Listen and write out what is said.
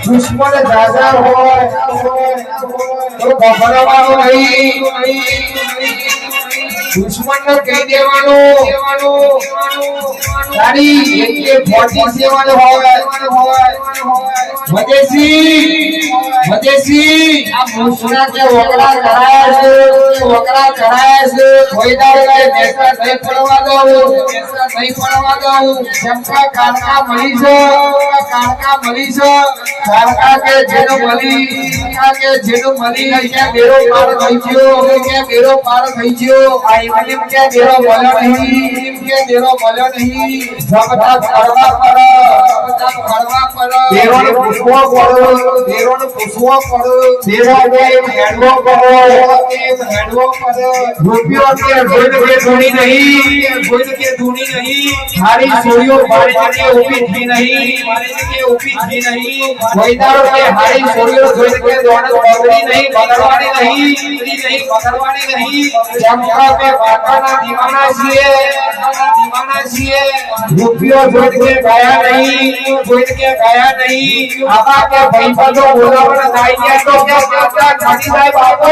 દુશ્મન જાજા હોય તો ગભરાવાનું નહીં, દુશ્મન ને કહી દેવાનું તારી એકે ફોટી સેવન હોય મજેસી આ મુસરા કે વકરા ચડાયા છે કોઈ દાડે બેસા નહીં પડવા દઉં ચમકા કાળકા મળી છે કાળકા કે જેનો મળી કે બેરો પાર થઈ ગયો આ ઇમલીમ કે બેરો મળ્યો નહીં જબતા ફરવા પર બેરોને પૂછવો પડે બેરોને હેડવો પડે રૂપિયો કે ધૂણી નહીં મારી સોળીઓ મારી જગ્યાએ ઊભી થઈ નહીં કોઈ દાડો કે હારી સોળીઓ જોઈને કે દોડ બગડવાની નહીં ચમકા કે વાતાના દીવાના છીએ રૂપિયો જોઈને કે ગયા નહીં આવા કે ભાઈબંધો બોલાવવાના થાય ગયા તો કે ખાટી સાહેબ બાપો